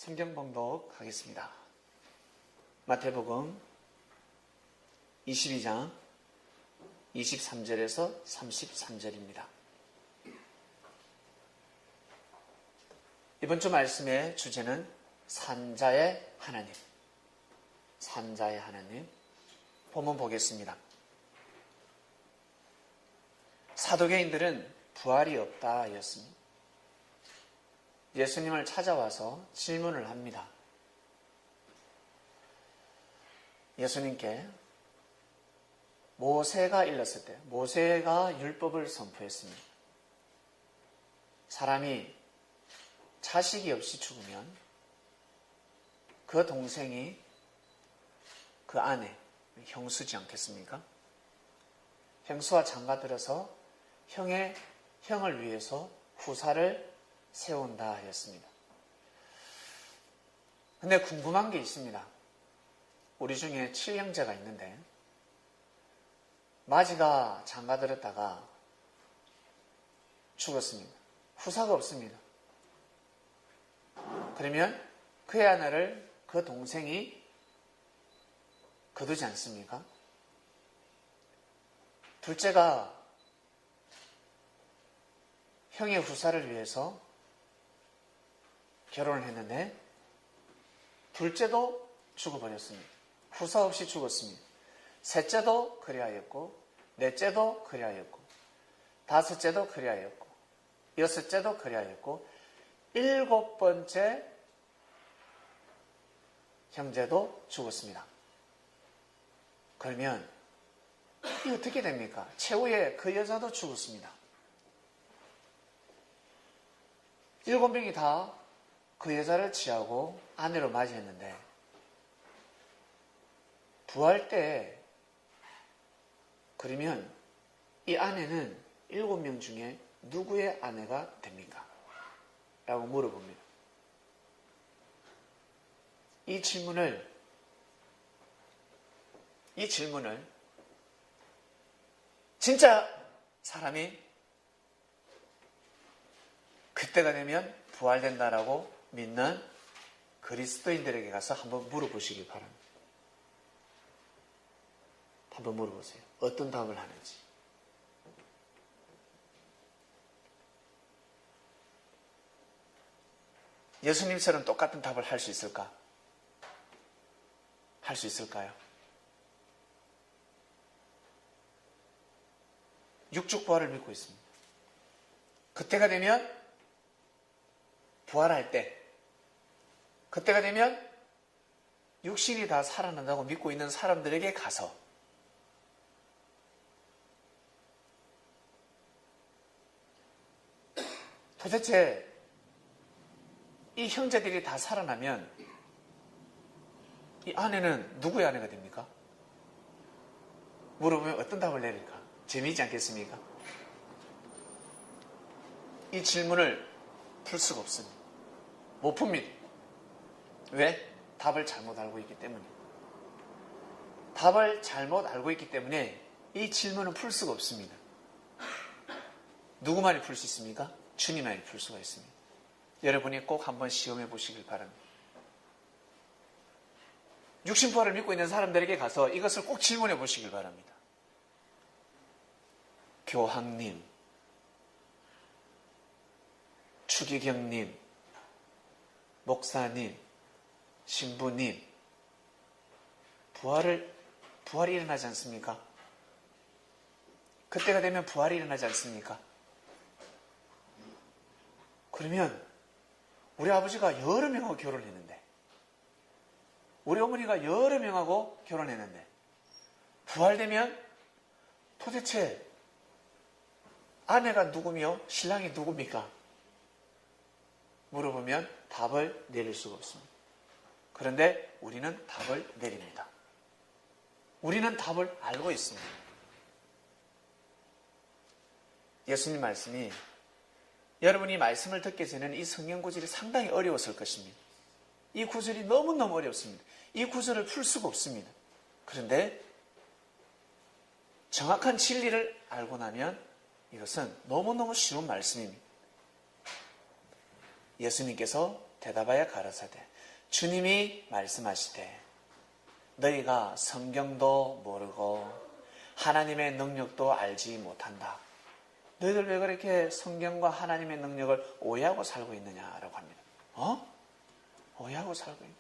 성경 봉독하겠습니다. 마태복음 22장 23절에서 33절입니다. 이번 주 말씀의 주제는 산자의 하나님. 산자의 하나님. 본문 보겠습니다. 사두개인들은 부활이 없다 였습니다. 예수님을 찾아와서 질문을 합니다. 예수님께 모세가 일렀을 때, 모세가 율법을 선포했습니다. 사람이 자식이 없이 죽으면 그 동생이 그 아내, 형수지 않겠습니까? 형수와 장가들어서 형을 위해서 후사를 세운다 하였습니다. 근데 궁금한 게 있습니다. 우리 중에 7형제가 있는데 마지가 장가들었다가 죽었습니다. 후사가 없습니다. 그러면 그의 아내를 그 동생이 거두지 않습니까? 둘째가 형의 후사를 위해서 결혼을 했는데 둘째도 죽어버렸습니다. 후사 없이 죽었습니다. 셋째도 그리하였고 넷째도 그리하였고 다섯째도 그리하였고 여섯째도 그리하였고 일곱 번째 형제도 죽었습니다. 그러면 이 어떻게 됩니까? 최후에 그 여자도 죽었습니다. 7명이 다 그 여자를 취하고 아내로 맞이했는데 부활 때 그러면 이 아내는 7명 중에 누구의 아내가 됩니까? 라고 물어봅니다. 이 질문을 진짜 사람이 그때가 되면 부활된다라고 믿는 그리스도인들에게 가서 한번 물어보시기 바랍니다. 한번 물어보세요. 어떤 답을 하는지. 예수님처럼 똑같은 답을 할 수 있을까? 할 수 있을까요? 육축부활을 믿고 있습니다. 그때가 되면 부활할 때, 그때가 되면 육신이 다 살아난다고 믿고 있는 사람들에게 가서 도대체 이 형제들이 다 살아나면 이 아내는 누구의 아내가 됩니까? 물어보면 어떤 답을 내릴까? 재미있지 않겠습니까? 이 질문을 풀 수가 없습니다. 못 풉니다. 왜? 답을 잘못 알고 있기 때문에. 답을 잘못 알고 있기 때문에 이 질문은 풀 수가 없습니다. 누구만이 풀 수 있습니까? 주님만이 풀 수가 있습니다. 여러분이 꼭 한번 시험해 보시길 바랍니다. 육신부활을 믿고 있는 사람들에게 가서 이것을 꼭 질문해 보시길 바랍니다. 교황님, 추기경님, 목사님, 신부님, 부활이 일어나지 않습니까? 그때가 되면 부활이 일어나지 않습니까? 그러면 우리 아버지가 여러 명하고 결혼했는데, 우리 어머니가 여러 명하고 결혼했는데, 부활되면 도대체 아내가 누구며 신랑이 누굽니까? 물어보면 답을 내릴 수가 없습니다. 그런데 우리는 답을 내립니다. 우리는 답을 알고 있습니다. 예수님 말씀이 여러분이 말씀을 듣기 전에는 이 성경 구절이 상당히 어려웠을 것입니다. 이 구절이 너무너무 어렵습니다. 이 구절을 풀 수가 없습니다. 그런데 정확한 진리를 알고 나면 이것은 너무너무 쉬운 말씀입니다. 예수님께서 대답하여 가라사대 주님이 말씀하시되 너희가 성경도 모르고 하나님의 능력도 알지 못한다. 너희들 왜 그렇게 성경과 하나님의 능력을 오해하고 살고 있느냐라고 합니다. 오해하고 살고 있는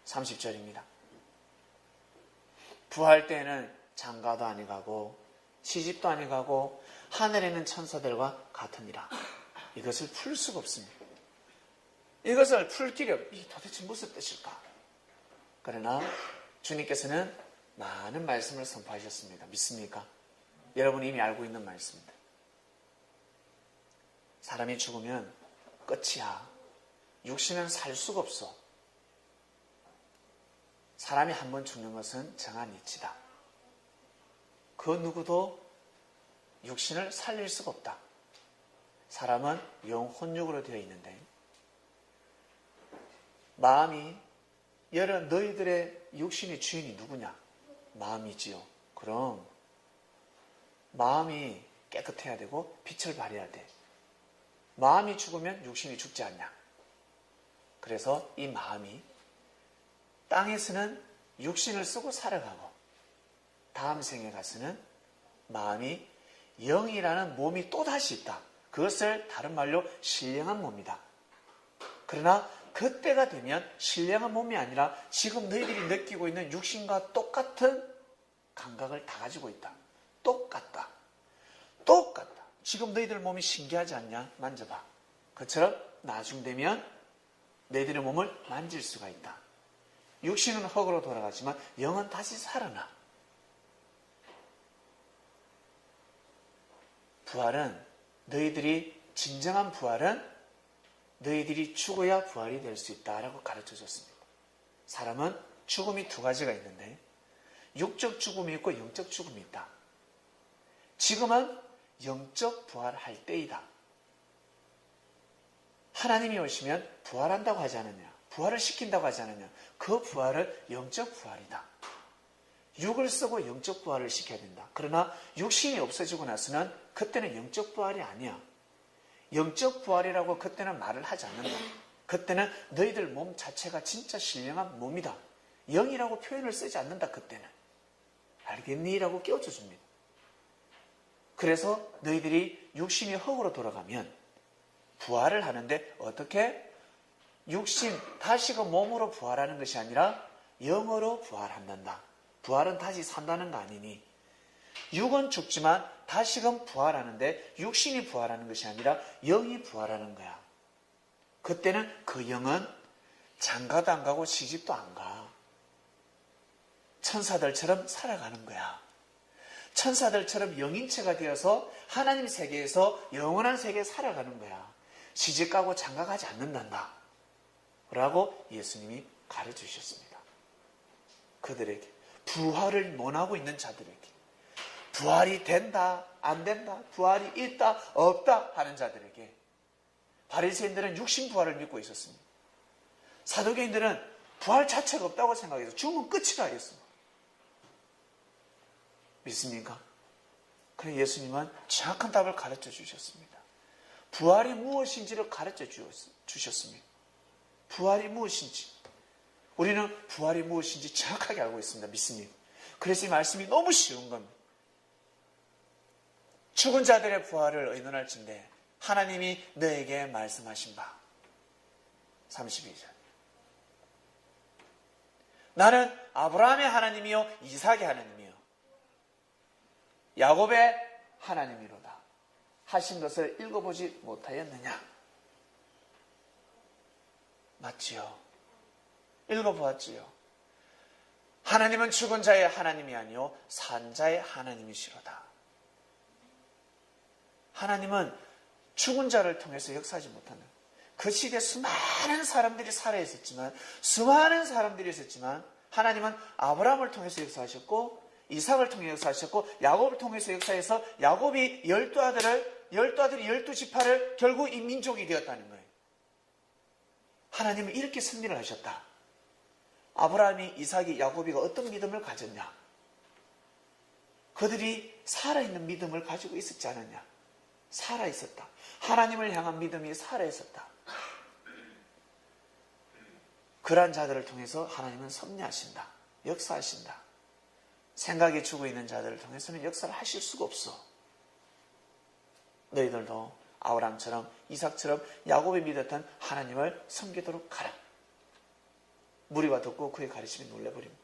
30절입니다. 부활 때에는 장가도 아니 가고 시집도 아니 가고 하늘에 있는 천사들과 같으니라. 이것을 풀 수가 없습니다. 이것을 풀 길이 이게 도대체 무슨 뜻일까? 그러나 주님께서는 많은 말씀을 선포하셨습니다. 믿습니까? 여러분이 이미 알고 있는 말씀입니다. 사람이 죽으면 끝이야. 육신은 살 수가 없어. 사람이 한 번 죽는 것은 정한 이치다. 그 누구도 육신을 살릴 수가 없다. 사람은 영혼육으로 되어 있는데 마음이 여러 너희들의 육신의 주인이 누구냐? 마음이지요. 그럼 마음이 깨끗해야 되고 빛을 발해야 돼. 마음이 죽으면 육신이 죽지 않냐? 그래서 이 마음이 땅에서는 육신을 쓰고 살아가고 다음 생에 가서는 마음이 영이라는 몸이 또다시 있다. 그것을 다른 말로 신령한 몸이다. 그러나 그때가 되면 신령한 몸이 아니라 지금 너희들이 느끼고 있는 육신과 똑같은 감각을 다 가지고 있다. 똑같다. 지금 너희들 몸이 신기하지 않냐? 만져봐. 그처럼 나중 되면 너희들의 몸을 만질 수가 있다. 육신은 흙으로 돌아가지만 영은 다시 살아나. 부활은 진정한 부활은 너희들이 죽어야 부활이 될 수 있다라고 가르쳐 줬습니다. 사람은 죽음이 두 가지가 있는데 육적 죽음이 있고 영적 죽음이 있다. 지금은 영적 부활할 때이다. 하나님이 오시면 부활한다고 하지 않느냐? 부활을 시킨다고 하지 않느냐? 그 부활은 영적 부활이다. 육을 쓰고 영적 부활을 시켜야 된다. 그러나 육신이 없어지고 나서는 그때는 영적 부활이 아니야. 영적 부활이라고 그때는 말을 하지 않는다. 그때는 너희들 몸 자체가 진짜 신령한 몸이다. 영이라고 표현을 쓰지 않는다. 그때는. 알겠니? 라고 깨워줘 줍니다. 그래서 너희들이 육신이 흙으로 돌아가면 부활을 하는데 어떻게? 육신, 다시금 몸으로 부활하는 것이 아니라 영으로 부활한단다. 부활은 다시 산다는 거 아니니? 육은 죽지만 다시금 부활하는데 육신이 부활하는 것이 아니라 영이 부활하는 거야. 그때는 그 영은 장가도 안 가고 시집도 안 가. 천사들처럼 살아가는 거야. 천사들처럼 영인체가 되어서 하나님 세계에서 영원한 세계에 살아가는 거야. 시집 가고 장가 가지 않는단다. 라고 예수님이 가르쳐 주셨습니다. 그들에게, 부활을 원하고 있는 자들에게, 부활이 된다, 안 된다, 부활이 있다, 없다 하는 자들에게, 바리새인들은 육신 부활을 믿고 있었습니다. 사두개인들은 부활 자체가 없다고 생각해서 죽으면 끝이라 했습니다. 믿습니까? 그래 예수님은 정확한 답을 가르쳐 주셨습니다. 부활이 무엇인지를 가르쳐 주셨습니다. 부활이 무엇인지. 우리는 부활이 무엇인지 정확하게 알고 있습니다. 믿습니다. 그래서 이 말씀이 너무 쉬운 겁니다. 죽은 자들의 부활을 의논할진대 하나님이 너에게 말씀하신 바 32절 나는 아브라함의 하나님이요 이삭의 하나님이요 야곱의 하나님이로다 하신 것을 읽어보지 못하였느냐? 맞지요? 읽어보았지요? 하나님은 죽은 자의 하나님이 아니요 산 자의 하나님이시로다. 하나님은 죽은 자를 통해서 역사하지 못한다. 그 시대에 수많은 사람들이 살아있었지만 하나님은 아브라함을 통해서 역사하셨고 이삭을 통해 역사하셨고 야곱을 통해서 역사해서 야곱이 12아들이 12지파를 결국 이 민족이 되었다는 거예요. 하나님은 이렇게 승리를 하셨다. 아브라함이 이삭이 야곱이가 어떤 믿음을 가졌냐? 그들이 살아있는 믿음을 가지고 있었지 않았냐? 살아있었다. 하나님을 향한 믿음이 살아있었다. 그러한 자들을 통해서 하나님은 섭리하신다. 역사하신다. 생각에 죽어 있는 자들을 통해서는 역사를 하실 수가 없어. 너희들도 아브라함처럼 이삭처럼 야곱이 믿었던 하나님을 섬기도록 가라. 무리가 듣고 그의 가르침에 놀라버립니다.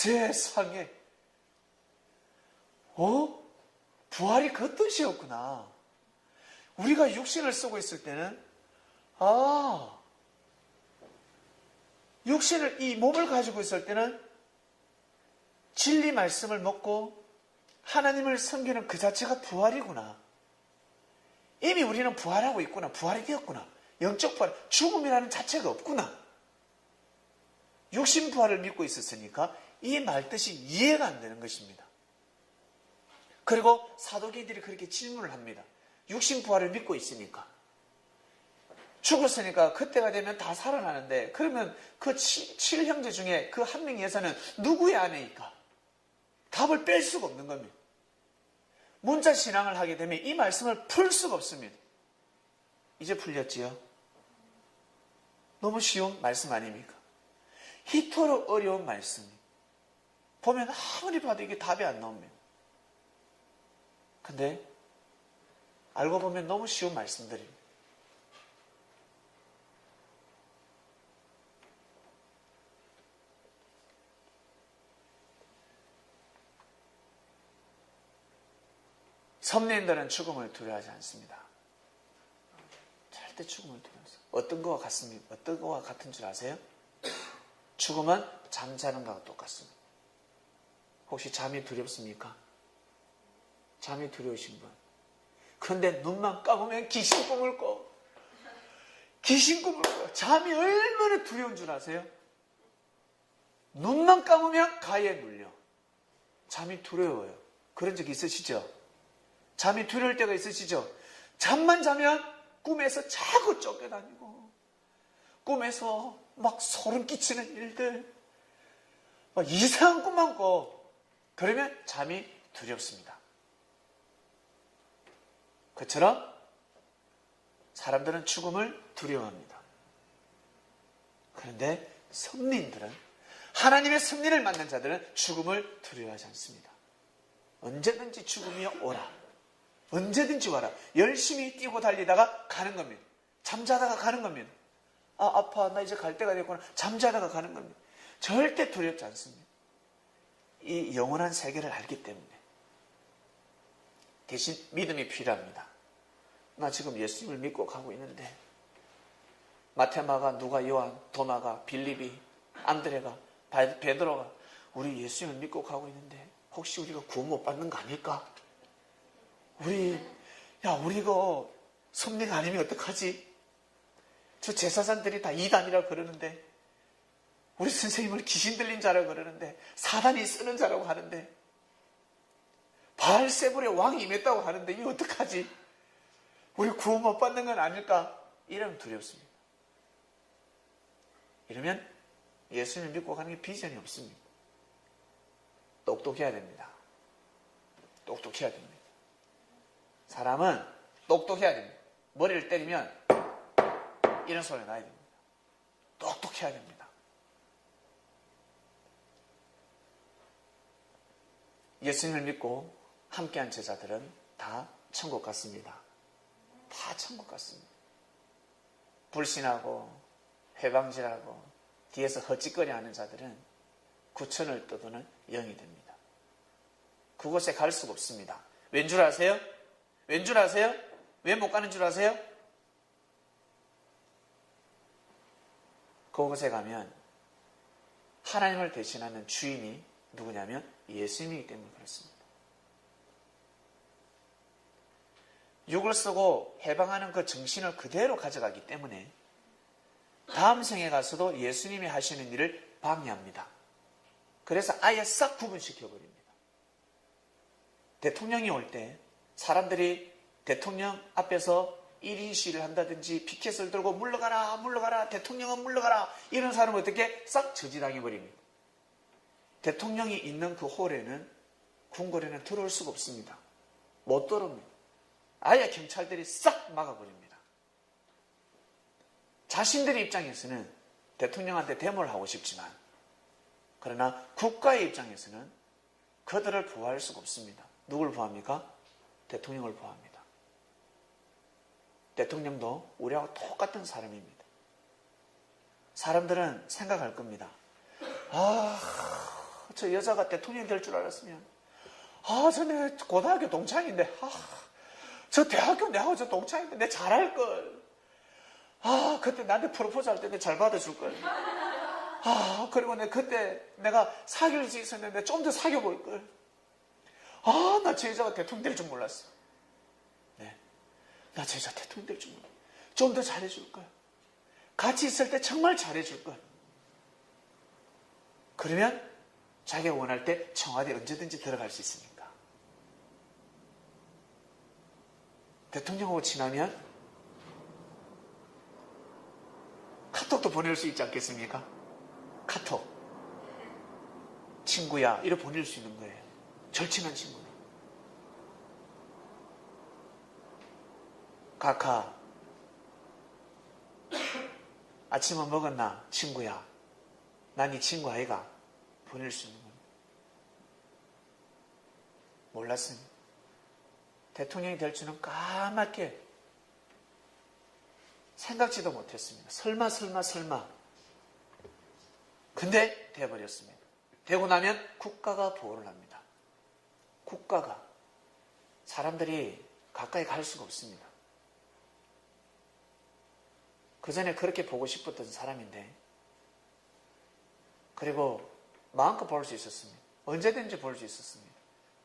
세상에 부활이 그 뜻이었구나. 우리가 육신을 쓰고 있을 때는 육신을, 이 몸을 가지고 있을 때는 진리 말씀을 먹고 하나님을 섬기는 그 자체가 부활이구나. 이미 우리는 부활하고 있구나. 부활이 되었구나. 영적 부활, 죽음이라는 자체가 없구나. 육신 부활을 믿고 있었으니까 이 말뜻이 이해가 안 되는 것입니다. 그리고 사도계들이 그렇게 질문을 합니다. 육신 부활을 믿고 있으니까. 죽었으니까 그때가 되면 다 살아나는데, 그러면 그 7형제 중에 그 한 명의 여사는 누구의 아내일까? 답을 뺄 수가 없는 겁니다. 문자 신앙을 하게 되면 이 말씀을 풀 수가 없습니다. 이제 풀렸지요? 너무 쉬운 말씀 아닙니까? 이토록 어려운 말씀이 보면 아무리 봐도 이게 답이 안 나옵니다. 근데 알고 보면 너무 쉬운 말씀들입니다. 섭리인들은 죽음을 두려워하지 않습니다. 절대 죽음을 두려워하지 않습니다. 어떤 거와 같습니까? 어떤 거와 같은 줄 아세요? 죽음은 잠자는 것과 똑같습니다. 혹시 잠이 두렵습니까? 잠이 두려우신 분. 그런데 눈만 감으면 귀신 꿈을 꿔. 귀신 꿈을 꿔. 잠이 얼마나 두려운 줄 아세요? 눈만 감으면 가위에 눌려. 잠이 두려워요. 그런 적 있으시죠? 잠이 두려울 때가 있으시죠? 잠만 자면 꿈에서 자꾸 쫓겨다니고, 꿈에서 막 소름 끼치는 일들, 막 이상한 꿈만 꿔. 그러면 잠이 두렵습니다. 그처럼 사람들은 죽음을 두려워합니다. 그런데 섭리인들은, 하나님의 섭리를 만난 자들은 죽음을 두려워하지 않습니다. 언제든지 죽음이 오라. 언제든지 와라. 열심히 뛰고 달리다가 가는 겁니다. 잠자다가 가는 겁니다. 아파. 나 이제 갈 때가 됐구나. 잠자다가 가는 겁니다. 절대 두렵지 않습니다. 이 영원한 세계를 알기 때문에. 대신 믿음이 필요합니다. 나 지금 예수님을 믿고 가고 있는데, 마테마가, 누가, 요한, 도마가, 빌립이, 안드레가, 베드로가 우리 예수님을 믿고 가고 있는데 혹시 우리가 구원 못 받는 거 아닐까? 우리 이거 섭리가 아니면 어떡하지? 저 제사장들이 다 이단이라고 그러는데, 우리 선생님을 귀신 들린 자라고 그러는데, 사단이 쓰는 자라고 하는데, 바알세불의 왕이 임했다고 하는데 이거 어떡하지? 우리 구원 못 받는 건 아닐까? 이러면 두렵습니다. 이러면 예수님을 믿고 가는 게 비전이 없습니다. 똑똑해야 됩니다. 똑똑해야 됩니다. 사람은 똑똑해야 됩니다. 머리를 때리면 이런 소리가 나야 됩니다. 똑똑해야 됩니다. 예수님을 믿고 함께한 제자들은 다 천국 갔습니다. 다 천국 갔습니다. 불신하고 회방질하고 뒤에서 헛짓거리 하는 자들은 구천을 떠도는 영이 됩니다. 그곳에 갈 수가 없습니다. 왠 줄 아세요? 왠 줄 아세요? 왜 못 가는 줄 아세요? 그곳에 가면 하나님을 대신하는 주인이 누구냐면 예수님이기 때문에 그렇습니다. 육을 쓰고 해방하는 그 정신을 그대로 가져가기 때문에 다음 생에 가서도 예수님이 하시는 일을 방해합니다. 그래서 아예 싹 구분시켜버립니다. 대통령이 올 때 사람들이 대통령 앞에서 1인 시위를 한다든지 피켓을 들고 물러가라 물러가라 대통령은 물러가라 이런 사람은 어떻게 싹 저지당해버립니다. 대통령이 있는 그 홀에는 궁궐에는 들어올 수가 없습니다. 못 들어옵니다. 아예 경찰들이 싹 막아버립니다. 자신들의 입장에서는 대통령한테 데모를 하고 싶지만, 그러나 국가의 입장에서는 그들을 보호할 수가 없습니다. 누굴 보호합니까? 대통령을 보호합니다. 대통령도 우리하고 똑같은 사람입니다. 사람들은 생각할 겁니다. 저 여자가 대통령이 될 줄 알았으면, 저 내 고등학교 동창인데, 저 대학교 내하고 저 동창인데 내 잘할걸. 그때 나한테 프로포즈 할 때 내 잘 받아줄걸. 그리고 그때 내가 사귈 수 있었는데 좀 더 사귀어볼걸. 나 저 여자가 대통령 될 줄 몰랐어. 네. 나 저 여자 대통령 될 줄 몰랐어. 좀 더 잘해줄걸. 같이 있을 때 정말 잘해줄걸. 그러면 자기가 원할 때 청와대 언제든지 들어갈 수 있으니까. 대통령하고 친하면 카톡도 보낼 수 있지 않겠습니까? 카톡. 친구야, 이렇게 보낼 수 있는 거예요. 절친한 친구는. 카카. 아침은 먹었나? 친구야. 난 네 친구 아이가. 보낼 수 있는 겁니다. 몰랐습니다. 대통령이 될 줄은 까맣게 생각지도 못했습니다. 설마. 근데 돼버렸습니다. 되고 나면 국가가 보호를 합니다. 국가가. 사람들이 가까이 갈 수가 없습니다. 그 전에 그렇게 보고 싶었던 사람인데, 그리고 마음껏 볼 수 있었습니다. 언제든지 볼 수 있었습니다.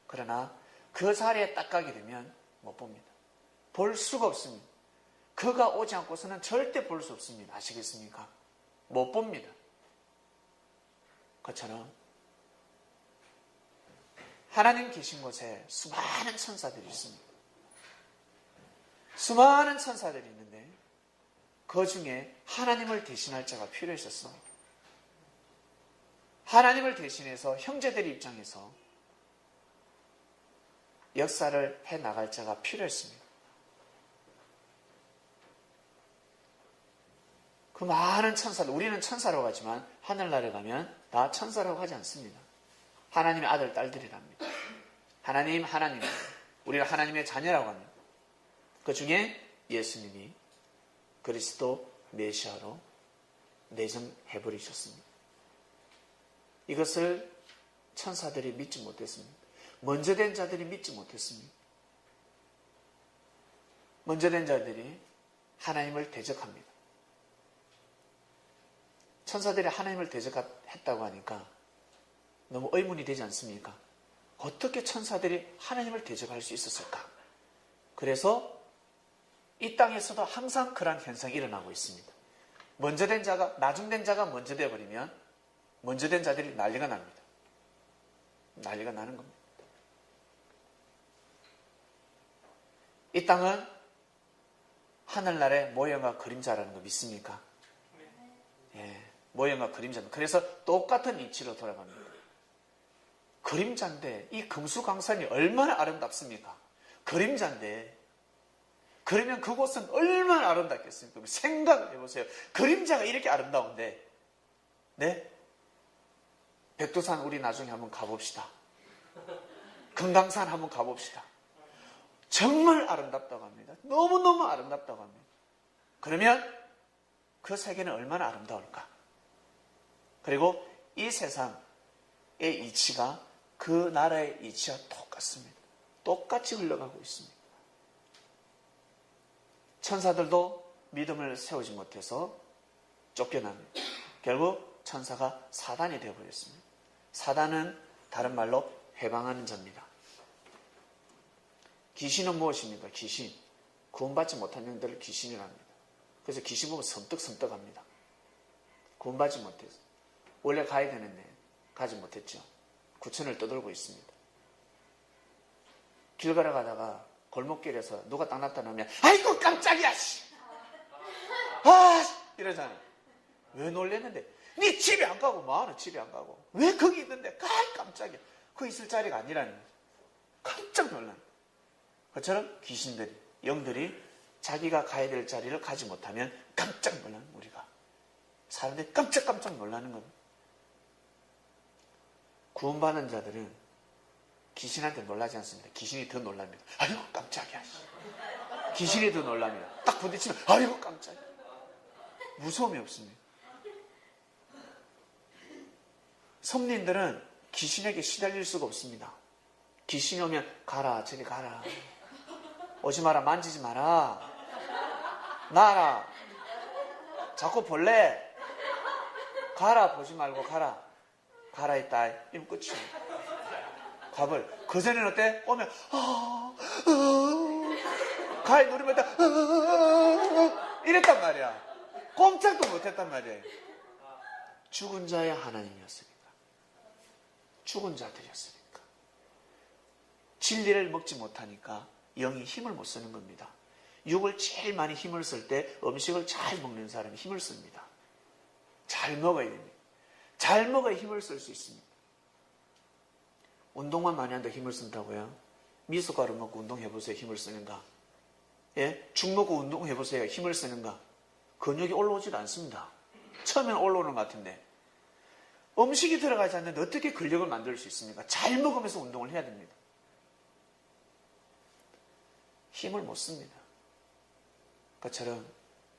그러나 그 자리에 딱 가게 되면 못 봅니다. 볼 수가 없습니다. 그가 오지 않고서는 절대 볼 수 없습니다. 아시겠습니까? 못 봅니다. 그처럼 하나님 계신 곳에 수많은 천사들이 있습니다. 수많은 천사들이 있는데 그 중에 하나님을 대신할 자가 필요했었습니다. 하나님을 대신해서 형제들 입장에서 역사를 해나갈 자가 필요했습니다. 그 많은 천사들, 우리는 천사라고 하지만 하늘나라에 가면 다 천사라고 하지 않습니다. 하나님의 아들, 딸들이랍니다. 하나님, 우리는 하나님의 자녀라고 합니다. 그 중에 예수님이 그리스도 메시아로 내정해버리셨습니다. 이것을 천사들이 믿지 못했습니다. 먼저 된 자들이 믿지 못했습니다. 먼저 된 자들이 하나님을 대적합니다. 천사들이 하나님을 대적했다고 하니까 너무 의문이 되지 않습니까? 어떻게 천사들이 하나님을 대적할 수 있었을까? 그래서 이 땅에서도 항상 그러한 현상이 일어나고 있습니다. 먼저 된 자가, 나중된 자가 먼저 되어버리면 먼저 된 자들이 난리가 납니다. 난리가 나는 겁니다. 이 땅은 하늘나라의 모형과 그림자라는 거 믿습니까? 예, 모형과 그림자입니다. 그래서 똑같은 이치로 돌아갑니다. 그림자인데 이 금수강산이 얼마나 아름답습니까? 그림자인데 그러면 그곳은 얼마나 아름답겠습니까? 생각을 해보세요. 그림자가 이렇게 아름다운데, 네? 백두산 우리 나중에 한번 가봅시다. 금강산 한번 가봅시다. 정말 아름답다고 합니다. 너무너무 아름답다고 합니다. 그러면 그 세계는 얼마나 아름다울까? 그리고 이 세상의 이치가 그 나라의 이치와 똑같습니다. 똑같이 흘러가고 있습니다. 천사들도 믿음을 세우지 못해서 쫓겨납니다. 결국 천사가 사단이 되어버렸습니다. 사단은 다른 말로 해방하는 자입니다. 귀신은 무엇입니까? 귀신. 구원받지 못한 영들을 귀신이라 합니다. 그래서 귀신 보면 섬뜩섬뜩합니다. 구원받지 못해서. 원래 가야 되는데 가지 못했죠. 구천을 떠돌고 있습니다. 길 걸어가다가 골목길에서 누가 딱 나타나면 아이고 깜짝이야! 이러잖아요. 왜 놀랬는데? 네 집에 안 가고 뭐하러 집에 안 가고 왜 거기 있는데 깜짝이야. 거기 있을 자리가 아니라는 거예요. 깜짝 놀란. 그처럼 귀신들이, 영들이 자기가 가야 될 자리를 가지 못하면 깜짝 놀라는 우리가. 사람들이 깜짝 놀라는 겁니다. 구원받은 자들은 귀신한테 놀라지 않습니다. 귀신이 더 놀랍니다. 아이고 깜짝이야. 귀신이 더 놀랍니다. 딱 부딪히면 아이고 깜짝이야. 무서움이 없습니다. 성민들은 귀신에게 시달릴 수가 없습니다. 귀신이 오면 가라 저리 가라. 오지 마라 만지지 마라. 나라. 자꾸 볼래. 가라 보지 말고 가라. 가라 있다. 이면 끝이에요. 가벌. 그전에는 어때? 오면 가위 누르면 이랬단 말이야. 꼼짝도 못했단 말이에요. 죽은 자의 하나님이었으니까. 죽은 자들이었으니까. 진리를 먹지 못하니까 영이 힘을 못 쓰는 겁니다. 육을 제일 많이 힘을 쓸 때 음식을 잘 먹는 사람이 힘을 씁니다. 잘 먹어야 됩니다. 잘 먹어야 힘을 쓸 수 있습니다. 운동만 많이 한다 힘을 쓴다고요? 미숫가루 먹고 운동해보세요. 힘을 쓰는가? 예? 죽 먹고 운동해보세요. 힘을 쓰는가? 근육이 올라오지도 않습니다. 처음에는 올라오는 것 같은데 음식이 들어가지 않는데 어떻게 근력을 만들 수 있습니까? 잘 먹으면서 운동을 해야 됩니다. 힘을 못 씁니다. 그처럼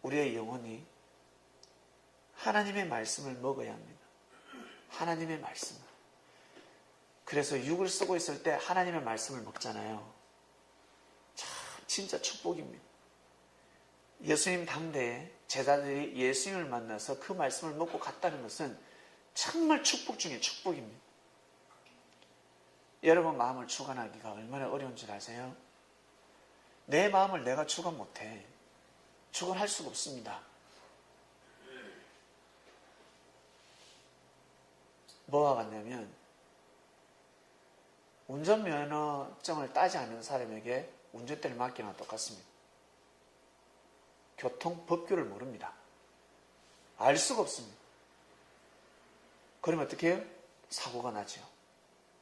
우리의 영혼이 하나님의 말씀을 먹어야 합니다. 하나님의 말씀을. 그래서 육을 쓰고 있을 때 하나님의 말씀을 먹잖아요. 참 진짜 축복입니다. 예수님 당대에 제자들이 예수님을 만나서 그 말씀을 먹고 갔다는 것은 정말 축복 중에 축복입니다. 여러분 마음을 주관하기가 얼마나 어려운 줄 아세요? 내 마음을 내가 주관 못해. 주관할 수가 없습니다. 뭐와 같냐면 운전면허증을 따지 않은 사람에게 운전대를 맡기나 똑같습니다. 교통법규를 모릅니다. 알 수가 없습니다. 그러면 어떻게 해요? 사고가 나죠.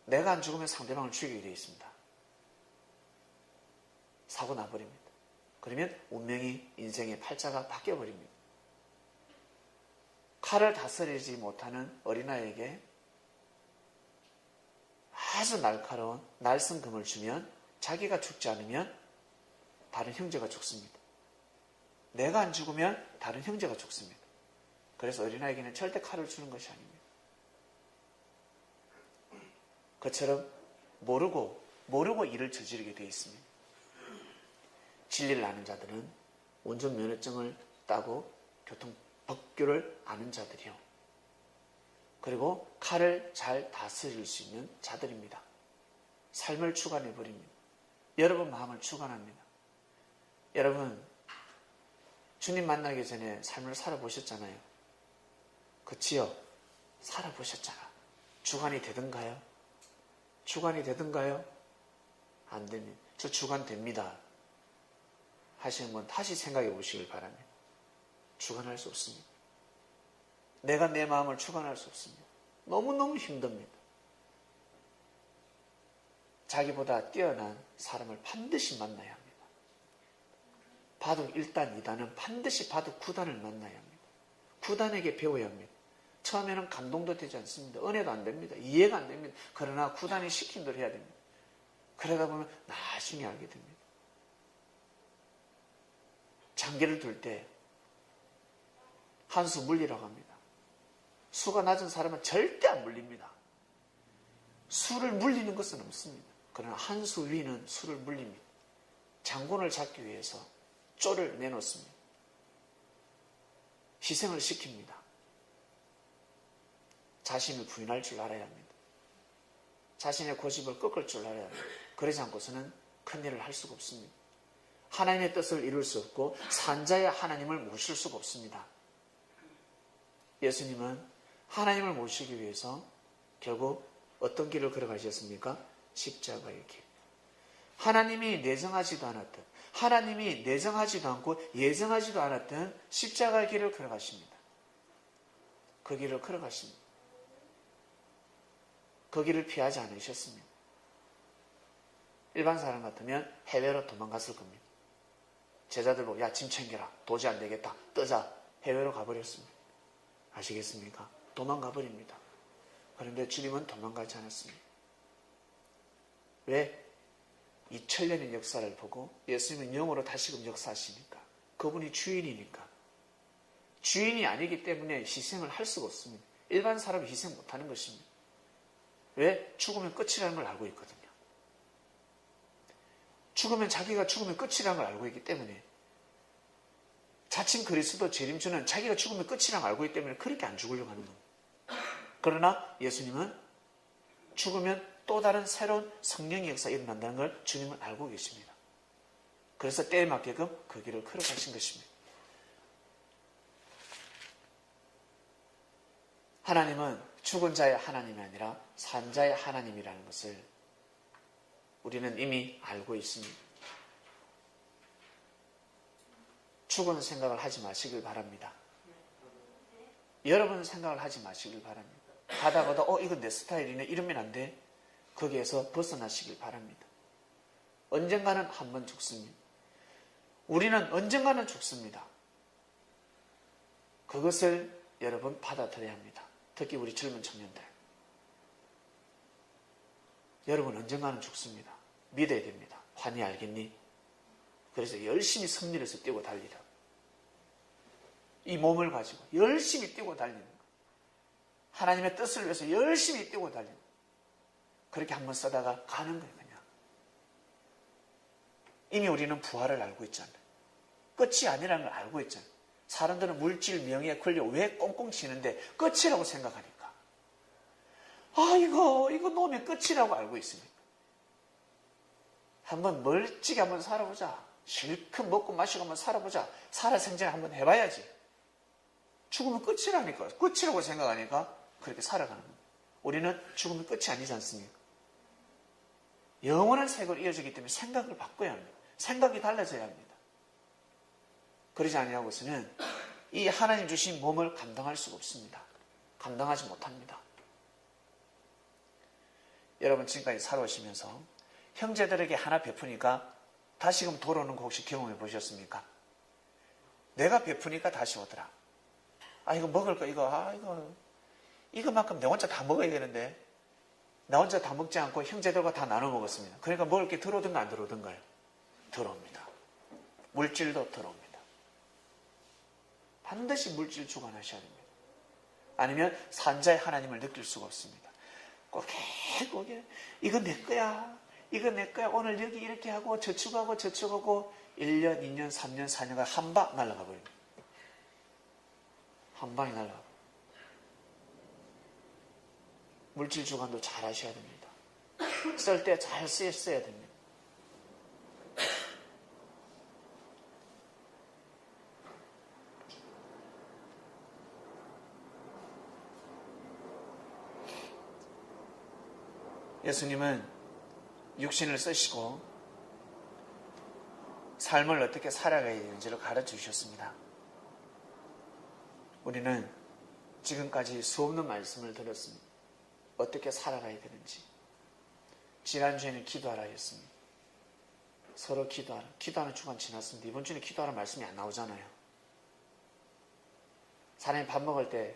내가 안 죽으면 상대방을 죽이게 되어 있습니다. 사고 나버립니다. 그러면 운명이 인생의 팔자가 바뀌어버립니다. 칼을 다스리지 못하는 어린아이에게 아주 날카로운 날성금을 주면 자기가 죽지 않으면 다른 형제가 죽습니다. 내가 안 죽으면 다른 형제가 죽습니다. 그래서 어린아이에게는 절대 칼을 주는 것이 아닙니다. 그처럼 모르고 일을 저지르게 되어 있습니다. 진리를 아는 자들은 운전면허증을 따고 교통법규를 아는 자들이요. 그리고 칼을 잘 다스릴 수 있는 자들입니다. 삶을 주관해버립니다. 여러분 마음을 주관합니다. 여러분 주님 만나기 전에 삶을 살아보셨잖아요. 그치요? 살아보셨잖아. 주관이 되던가요? 주관이 되던가요? 안 됩니다. 저 주관 됩니다. 하시는 분 다시 생각해 보시길 바랍니다. 주관할 수 없습니다. 내가 내 마음을 주관할 수 없습니다. 너무너무 힘듭니다. 자기보다 뛰어난 사람을 반드시 만나야 합니다. 바둑 1단, 2단은 반드시 바둑 9단을 만나야 합니다. 9단에게 배워야 합니다. 처음에는 감동도 되지 않습니다. 은혜도 안 됩니다. 이해가 안 됩니다. 그러나 9단이 시킨 대로 해야 됩니다. 그러다 보면 나중에 알게 됩니다. 장기를 둘 때 한 수 물리라고 합니다. 수가 낮은 사람은 절대 안 물립니다. 수를 물리는 것은 없습니다. 그러나 한 수 위는 수를 물립니다. 장군을 잡기 위해서 쪼를 내놓습니다. 희생을 시킵니다. 자신을 부인할 줄 알아야 합니다. 자신의 고집을 꺾을 줄 알아야 합니다. 그러지 않고서는 큰일을 할 수가 없습니다. 하나님의 뜻을 이룰 수 없고 산자의 하나님을 모실 수가 없습니다. 예수님은 하나님을 모시기 위해서 결국 어떤 길을 걸어가셨습니까? 십자가의 길. 하나님이 내정하지도 않았던, 하나님이 내정하지도 않고 예정하지도 않았던 십자가의 길을 걸어가십니다. 그 길을 걸어가십니다. 그 길을 피하지 않으셨습니다. 일반 사람 같으면 해외로 도망갔을 겁니다. 제자들 보고 야, 짐 챙겨라. 도저히 안 되겠다. 뜨자. 해외로 가버렸습니다. 아시겠습니까? 도망가 버립니다. 그런데 주님은 도망가지 않았습니다. 왜? 2000년의 역사를 보고 예수님은 영으로 다시금 역사하시니까. 그분이 주인이니까. 주인이 아니기 때문에 희생을 할 수가 없습니다. 일반 사람이 희생 못하는 것입니다. 왜? 죽으면 끝이라는 걸 알고 있거든요. 자기가 죽으면 끝이라는 걸 알고 있기 때문에 자칭 그리스도 재림주는 자기가 죽으면 끝이라는 걸 알고 있기 때문에 그렇게 안 죽으려고 하는 겁니다. 그러나 예수님은 죽으면 또 다른 새로운 성령의 역사가 일어난다는 걸 주님은 알고 계십니다. 그래서 때에 맞게끔 그 길을 걸어가신 것입니다. 하나님은 죽은 자의 하나님이 아니라 산 자의 하나님이라는 것을 우리는 이미 알고 있습니다. 죽은 생각을 하지 마시길 바랍니다. 여러분 생각을 하지 마시길 바랍니다. 가다가도 이건 내 스타일이네 이러면 안 돼. 거기에서 벗어나시길 바랍니다. 언젠가는 한 번 죽습니다. 우리는 언젠가는 죽습니다. 그것을 여러분 받아들여야 합니다. 특히 우리 젊은 청년들. 여러분 언젠가는 죽습니다. 믿어야 됩니다. 환희 알겠니? 그래서 열심히 섭리해서 뛰고 달리라. 이 몸을 가지고 열심히 뛰고 달리는 것. 하나님의 뜻을 위해서 열심히 뛰고 달리는 것. 그렇게 한번 쓰다가 가는 거예요. 그냥. 이미 우리는 부활을 알고 있잖아요. 끝이 아니라는 걸 알고 있잖아요. 사람들은 물질, 명예에 걸려 왜 꽁꽁 치는데 끝이라고 생각하니까. 이거 놓으면 끝이라고 알고 있으니까. 한번 멀찍이 한번 살아보자. 실컷 먹고 마시고 한번 살아보자. 살아생전 한번 해봐야지. 죽으면 끝이라니까. 끝이라고 생각하니까 그렇게 살아가는 겁니다. 우리는 죽으면 끝이 아니지 않습니까? 영원한 세계로 이어지기 때문에 생각을 바꿔야 합니다. 생각이 달라져야 합니다. 그러지 아니하고서는 이 하나님 주신 몸을 감당할 수가 없습니다. 감당하지 못합니다. 여러분 지금까지 살아오시면서 형제들에게 하나 베푸니까 다시금 돌아오는 거 혹시 경험해 보셨습니까? 내가 베푸니까 다시 오더라. 이거 먹을 거 이거만큼 내 혼자 다 먹어야 되는데 나 혼자 다 먹지 않고 형제들과 다 나눠 먹었습니다. 그러니까 먹을 게 들어오든가 안 들어오든가요? 들어옵니다. 물질도 들어옵니다. 반드시 물질 주관하셔야 됩니다. 아니면 산자의 하나님을 느낄 수가 없습니다. 꼬개 이거 내 거야. 이거 내 거야. 오늘 여기 이렇게 하고 저축하고 1년, 2년, 3년, 4년간 한 방 날아가 버립니다. 한 방에 날아가. 물질 주관도 잘 하셔야 됩니다. 쓸 때 잘 써야 됩니다. 예수님은 육신을 쓰시고 삶을 어떻게 살아가야 되는지를 가르쳐 주셨습니다. 우리는 지금까지 수없는 말씀을 들었습니다. 어떻게 살아가야 되는지. 지난주에는 기도하라 했습니다. 서로 기도하라. 기도하는 주간 지났습니다. 이번 주는 기도하라 말씀이 안 나오잖아요. 사람이 밥 먹을 때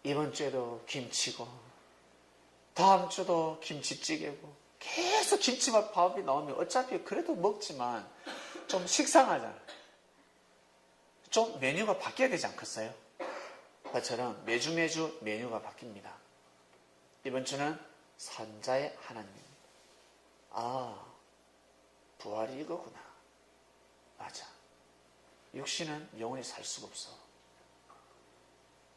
이번 주에도 김치고 다음 주도 김치찌개고 계속 김치맛 밥이 나오면 어차피 그래도 먹지만 좀 식상하잖아요. 좀 메뉴가 바뀌어야 되지 않겠어요? 그처럼 매주 메뉴가 바뀝니다. 이번 주는 산자의 하나님입니다. 부활이 이거구나. 맞아. 육신은 영원히 살 수가 없어.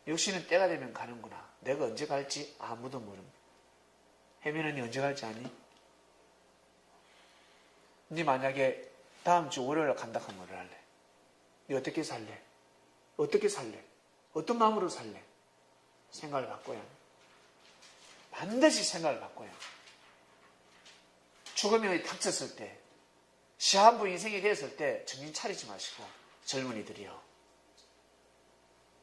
육신은 때가 되면 가는구나. 내가 언제 갈지 아무도 모릅니다. 혜민 언니 언제 갈지 아니? 네 만약에 다음 주 월요일에 간다 하면 뭐를 할래? 네 어떻게 살래? 어떻게 살래? 어떤 마음으로 살래? 생각을 바꿔야 합니다. 반드시 생각을 바꿔야 합니다. 죽음이 닥쳤을 때, 시한부 인생이 되었을 때 정신 차리지 마시고 젊은이들이요.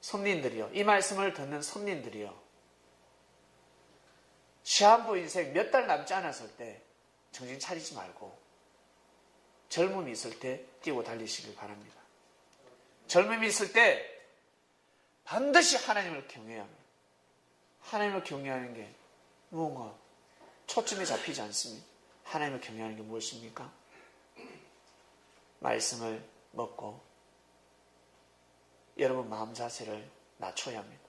손님들이요. 이 말씀을 듣는 손님들이요. 시한부 인생 몇 달 남지 않았을 때 정신 차리지 말고 젊음이 있을 때 뛰고 달리시길 바랍니다. 젊음이 있을 때 반드시 하나님을 경외해야 합니다. 하나님을 경외하는 게 무언가 초점이 잡히지 않습니다. 하나님을 경외하는 게 무엇입니까? 말씀을 먹고 여러분 마음 자세를 낮춰야 합니다.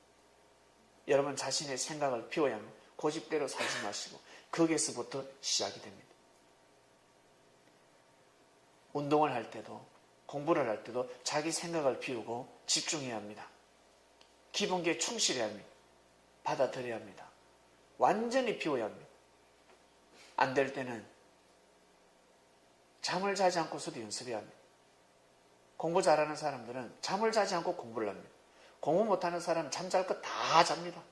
여러분 자신의 생각을 비워야 합니다. 고집대로 살지 마시고 거기에서부터 시작이 됩니다. 운동을 할 때도 공부를 할 때도 자기 생각을 비우고 집중해야 합니다. 기본기에 충실해야 합니다. 받아들여야 합니다. 완전히 비워야 합니다. 안 될 때는 잠을 자지 않고서도 연습해야 합니다. 공부 잘하는 사람들은 잠을 자지 않고 공부를 합니다. 공부 못하는 사람은 잠잘 거 다 잡니다.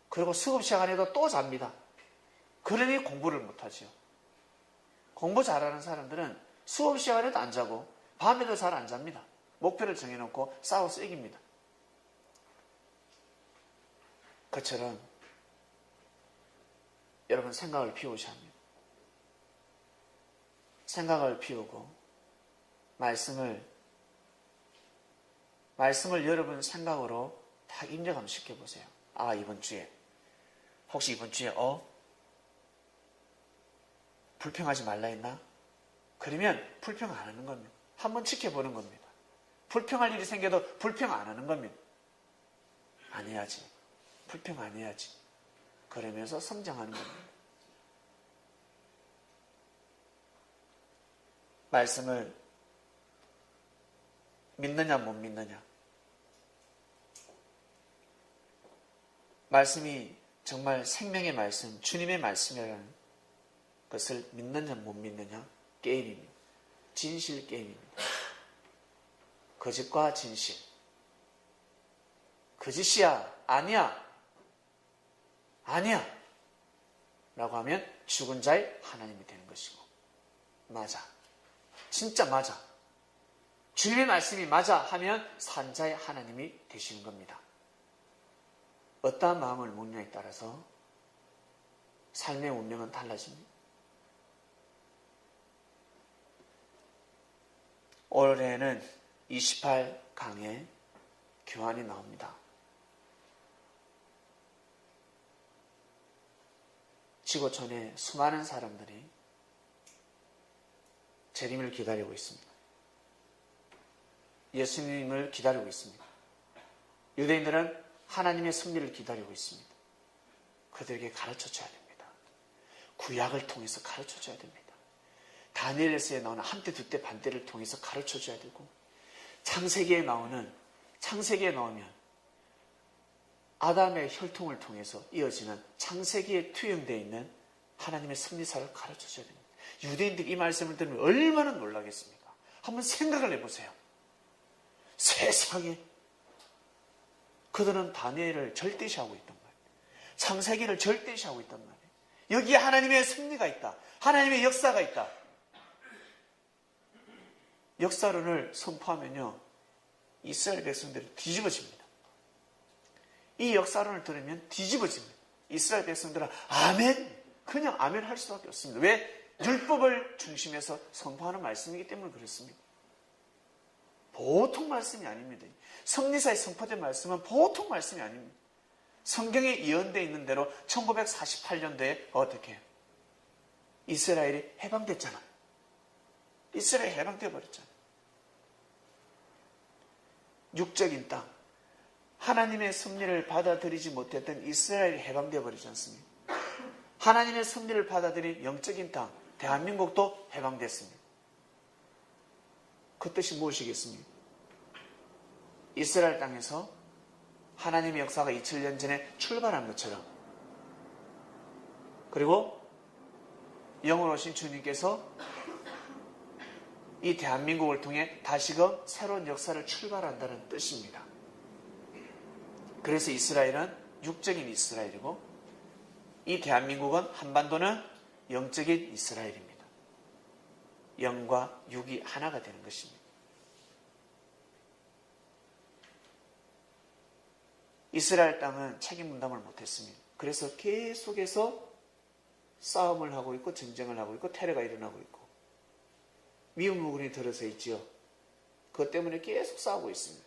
그리고 수업 시간에도 또 잡니다. 그러니 공부를 못하지요. 공부 잘하는 사람들은 수업 시간에도 안 자고 밤에도 잘 안 잡니다. 목표를 정해놓고 싸워서 이깁니다. 그처럼 여러분 생각을 비우셔야 합니다. 생각을 비우고 말씀을 여러분 생각으로 다 임재감 시켜보세요. 아, 혹시 이번 주에 불평하지 말라 했나? 그러면 불평 안 하는 겁니다. 한번 지켜보는 겁니다. 불평할 일이 생겨도 불평 안 하는 겁니다. 안 해야지. 불평 안 해야지. 그러면서 성장하는 겁니다. 말씀을 믿느냐 못 믿느냐. 말씀이 정말 생명의 말씀, 주님의 말씀이라는 것을 믿느냐 못 믿느냐 게임입니다. 진실 게임입니다. 거짓과 진실. 거짓이야, 아니야, 아니야 라고 하면 죽은 자의 하나님이 되는 것이고, 맞아, 진짜 맞아, 주님의 말씀이 맞아 하면 산 자의 하나님이 되시는 겁니다. 어떠한 마음을 먹느냐에 따라서 삶의 운명은 달라집니다. 올해는 28강의 교환이 나옵니다. 지구촌에 수많은 사람들이 재림을 기다리고 있습니다. 예수님을 기다리고 있습니다. 유대인들은 하나님의 승리를 기다리고 있습니다. 그들에게 가르쳐줘야 됩니다. 구약을 통해서 가르쳐줘야 됩니다. 다니엘서에 나오는 한때 두때 반때를 통해서 가르쳐줘야 되고, 창세기에 나오면 아담의 혈통을 통해서 이어지는 창세기에 투영되어 있는 하나님의 승리사를 가르쳐줘야 됩니다. 유대인들이 이 말씀을 들으면 얼마나 놀라겠습니까? 한번 생각을 해보세요. 세상에, 그들은 다니엘을 절대시하고 있단 말이에요. 창세기를 절대시하고 있단 말이에요. 여기에 하나님의 승리가 있다. 하나님의 역사가 있다. 역사론을 선포하면요, 이스라엘 백성들이 뒤집어집니다. 이 역사론을 들으면 뒤집어집니다. 이스라엘 백성들은 아멘, 그냥 아멘 할 수밖에 없습니다. 왜? 율법을 중심해서 선포하는 말씀이기 때문에 그렇습니다. 보통 말씀이 아닙니다. 성리사에 선포된 말씀은 보통 말씀이 아닙니다. 성경에 예언되어 있는 대로 1948년도에 어떻게 해요? 이스라엘이 해방됐잖아요. 이스라엘이 해방되어 버렸잖아요. 육적인 땅, 하나님의 섭리를 받아들이지 못했던 이스라엘이 해방되어 버리지 않습니까? 하나님의 섭리를 받아들인 영적인 땅, 대한민국도 해방됐습니다. 그 뜻이 무엇이겠습니까? 이스라엘 땅에서 하나님의 역사가 2000년 전에 출발한 것처럼, 그리고 영으로 오신 주님께서 이 대한민국을 통해 다시금 새로운 역사를 출발한다는 뜻입니다. 그래서 이스라엘은 육적인 이스라엘이고, 이 대한민국은, 한반도는 영적인 이스라엘입니다. 영과 육이 하나가 되는 것입니다. 이스라엘 땅은 책임 분담을 못했습니다. 그래서 계속해서 싸움을 하고 있고, 전쟁을 하고 있고, 테러가 일어나고 있고, 미운 물건이 들어서 있지요. 그것 때문에 계속 싸우고 있습니다.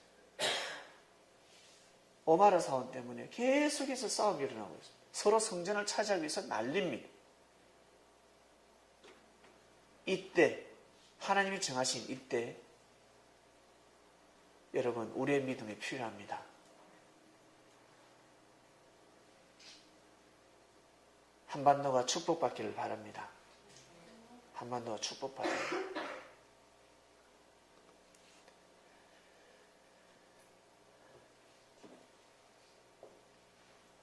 오마르 사원 때문에 계속해서 싸움이 일어나고 있습니다. 서로 성전을 차지하기 위해서 난립니다. 이때 하나님이 정하신 이때 여러분 우리의 믿음이 필요합니다. 한반도가 축복받기를 바랍니다. 한반도가 축복받기를.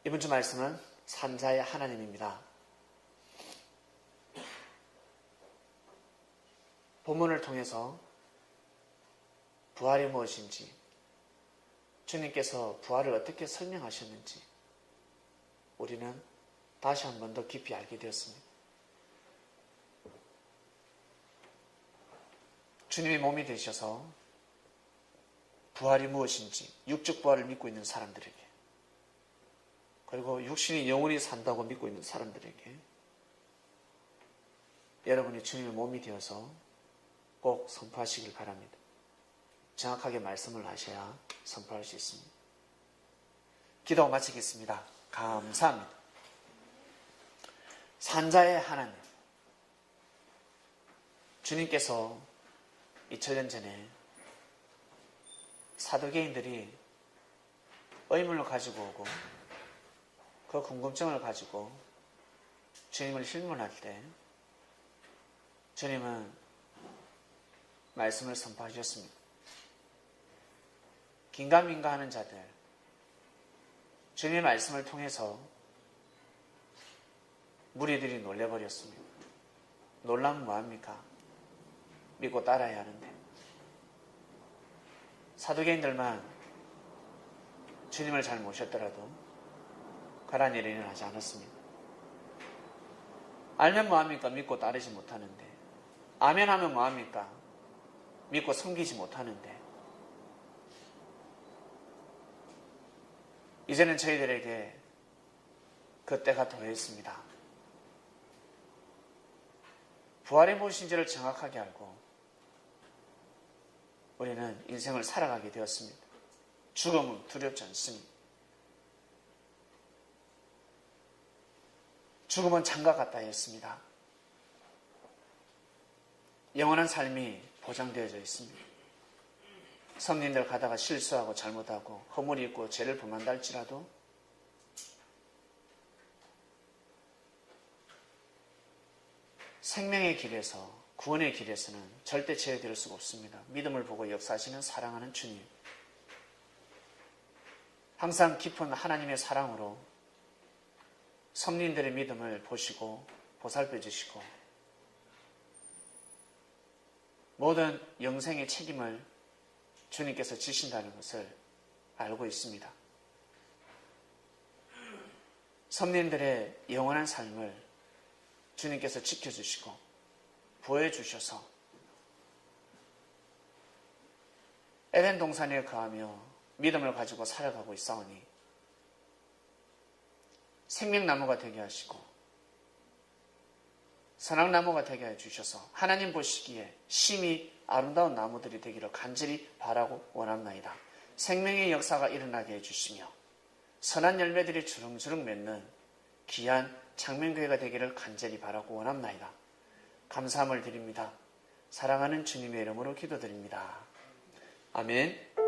이번 주 말씀은 산자의 하나님입니다. 본문을 통해서 부활이 무엇인지, 주님께서 부활을 어떻게 설명하셨는지 우리는 다시 한 번 더 깊이 알게 되었습니다. 주님이 몸이 되셔서 부활이 무엇인지, 육적 부활을 믿고 있는 사람들에게, 그리고 육신이 영원히 산다고 믿고 있는 사람들에게 여러분이 주님의 몸이 되어서 꼭 선포하시길 바랍니다. 정확하게 말씀을 하셔야 선포할 수 있습니다. 기도 마치겠습니다. 감사합니다. 산자의 하나님, 주님께서 2000년 전에 사두개인들이 의문을 가지고 오고 그 궁금증을 가지고 주님을 질문할 때 주님은 말씀을 선포하셨습니다. 긴가민가 하는 자들, 주님의 말씀을 통해서 무리들이 놀래버렸습니다. 놀라면 뭐합니까? 믿고 따라야 하는데. 사두개인들만 주님을 잘 모셨더라도 그러한 일이 일어나지 않았습니다. 알면 뭐합니까? 믿고 따르지 못하는데. 아멘 하면 뭐합니까? 믿고 섬기지 못하는데. 이제는 저희들에게 그 때가 도했습니다. 부활이 무엇인지를 정확하게 알고 우리는 인생을 살아가게 되었습니다. 죽음은 두렵지 않습니다. 죽음은 창과 같다 했습니다. 영원한 삶이 보장되어져 있습니다. 성인들 가다가 실수하고 잘못하고 허물이 있고 죄를 범한다 할지라도 생명의 길에서, 구원의 길에서는 절대 제어될 수가 없습니다. 믿음을 보고 역사하시는 사랑하는 주님, 항상 깊은 하나님의 사랑으로 성민들의 믿음을 보시고 보살펴 주시고 모든 영생의 책임을 주님께서 지신다는 것을 알고 있습니다. 성민들의 영원한 삶을 주님께서 지켜주시고 보여주셔서 에덴 동산에 거하며 믿음을 가지고 살아가고 있사오니 생명나무가 되게 하시고 선악나무가 되게 해주셔서 하나님 보시기에 심히 아름다운 나무들이 되기를 간절히 바라고 원합나이다. 생명의 역사가 일어나게 해주시며 선한 열매들이 주렁주렁 맺는 귀한 장명교회가 되기를 간절히 바라고 원합나이다. 감사함을 드립니다. 사랑하는 주님의 이름으로 기도드립니다. 아멘.